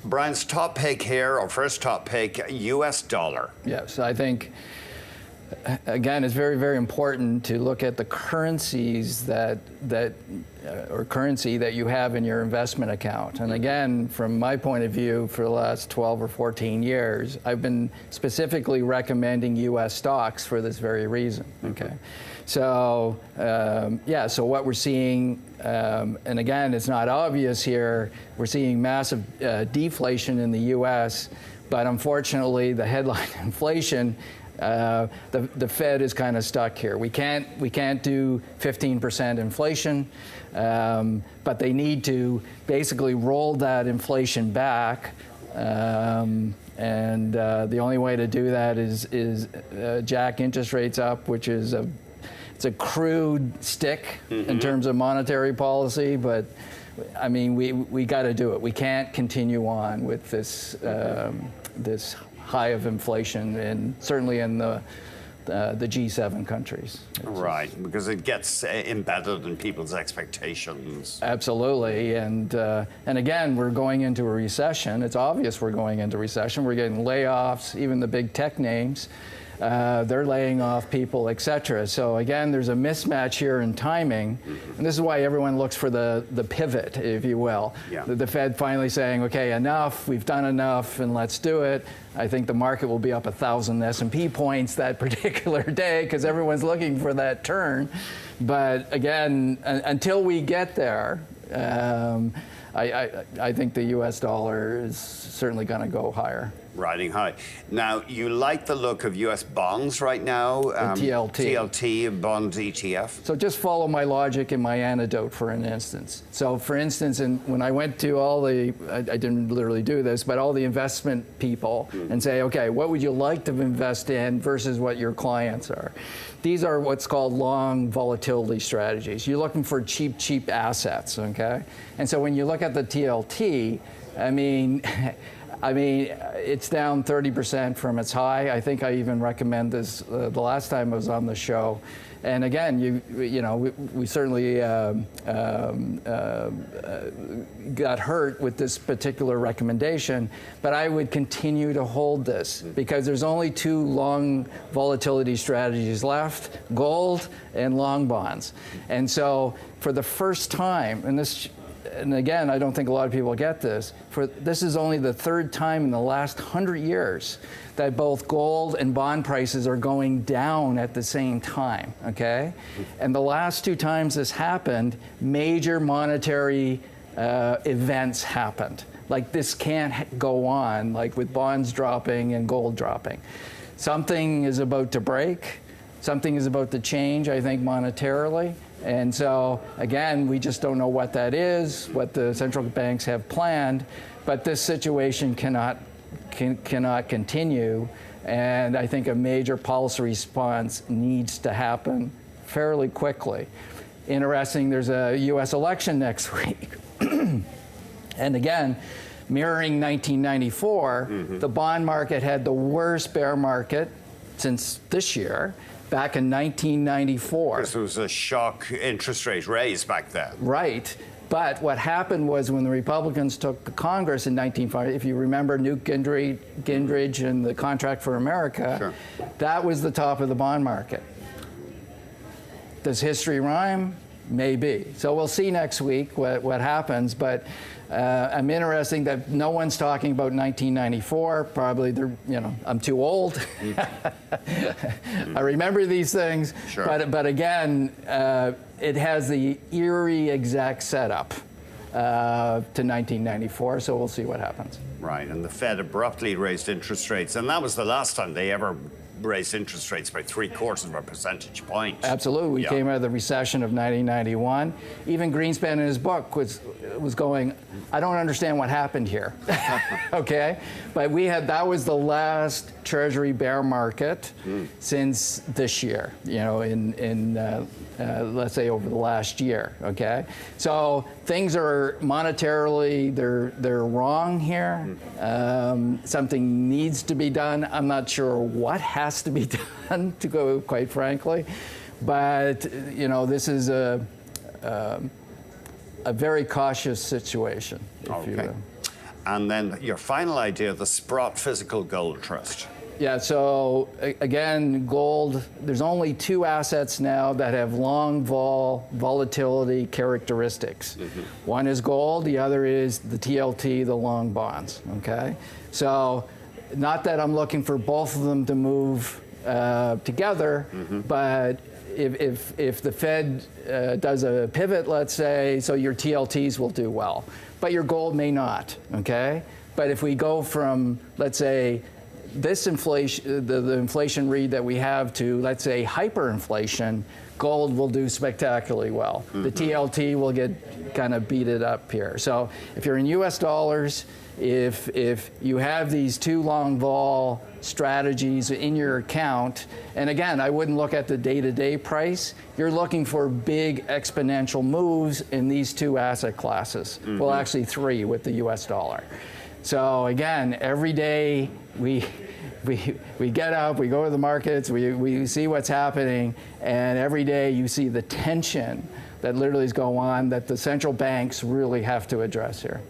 Brian's top pick here, or first top pick, US dollar. Yes, I think, again, it's very, very important to look at the currencies or currency that you have in your investment account. And again, from my point of view, for the last 12 or 14 years, I've been specifically recommending U.S. stocks for this very reason. Okay, so yeah, so what we're seeing, and again, it's not obvious here, we're seeing massive deflation in the U.S., but unfortunately, the headline inflation. The Fed is kind of stuck here. We can't do 15% inflation, but they need to basically roll that inflation back, and the only way to do that is jack interest rates up, which is it's a crude stick in terms of monetary policy, but I mean we got to do it. We can't continue on with this this high of inflation, and certainly in the G7 countries. Right, because it gets embedded in people's expectations. Absolutely, and again, we're going into a recession. It's obvious we're going into recession. We're getting layoffs, even the big tech names. They're laying off people, et cetera. So again, there's a mismatch here in timing, and this is why everyone looks for the pivot, if you will. Yeah. The Fed finally saying, okay, enough, we've done enough, and let's do it. I think the market will be up 1,000 S&P points that particular day because everyone's looking for that turn. But again, until we get there, I think the U.S. dollar is certainly going to go higher. Riding high. Now, you like the look of U.S. bonds right now? TLT, bond ETF. So just follow my logic and my anecdote for an instance. So for instance, when I went to all the, I didn't literally do this, but all the investment people and say, okay, what would you like to invest in versus what your clients are? These are what's called long volatility strategies. You're looking for cheap assets, okay? And so when you look at the TLT, I mean, it's down 30% from its high. I think I even recommend this the last time I was on the show. And again, we certainly got hurt with this particular recommendation, but I would continue to hold this because there's only two long volatility strategies left, gold and long bonds. And so for the first time, and again, I don't think a lot of people get this, this is only the third time in the last 100 years that both gold and bond prices are going down at the same time, okay? And the last two times this happened, major monetary events happened. Like this can't go on, like with bonds dropping and gold dropping. Something is about to break, something is about to change, I think, monetarily. And so, again, we just don't know what that is, what the central banks have planned, but this situation cannot continue, and I think a major policy response needs to happen fairly quickly. Interesting, there's a U.S. election next week. And again, mirroring 1994, the bond market had the worst bear market since this year. Back in 1994. Because there was a shock interest rate raise back then. Right. But what happened was when the Republicans took the Congress in 1950, if you remember Newt Gingrich and the Contract for America, that was the top of the bond market. Does history rhyme? Maybe. So we'll see next week what happens, but I'm interested that no one's talking about 1994. Probably I'm too old. I remember these things, but again, it has the eerie exact setup to 1994, so we'll see what happens. Right, and the Fed abruptly raised interest rates, and that was the last time they ever raised interest rates by 0.75 of a percentage point. Absolutely. We came out of the recession of 1991. Even Greenspan in his book was going, I don't understand what happened here. Okay? But that was the last Treasury bear market since this year, let's say over the last year, okay? So things are monetarily, they're wrong here. Something needs to be done. I'm not sure what has to be done, to go quite frankly. But, this is a very cautious situation, if you will. And then your final idea, the Sprott Physical Gold Trust. Yeah, so again, gold, there's only two assets now that have long volatility characteristics. One is gold, the other is the TLT, the long bonds, okay? So not that I'm looking for both of them to move together, but if the Fed does a pivot, let's say, so your TLTs will do well, but your gold may not, okay? But if we go from, let's say, this inflation, the inflation read that we have to, let's say, hyperinflation, gold will do spectacularly well. The TLT will get kind of beat it up here. So if you're in US dollars, if you have these two long vol strategies in your account, and again, I wouldn't look at the day-to-day price, you're looking for big exponential moves in these two asset classes. Well, actually three with the US dollar. So again, every day we get up, we go to the markets, we see what's happening, and every day you see the tension that literally is going on that the central banks really have to address here.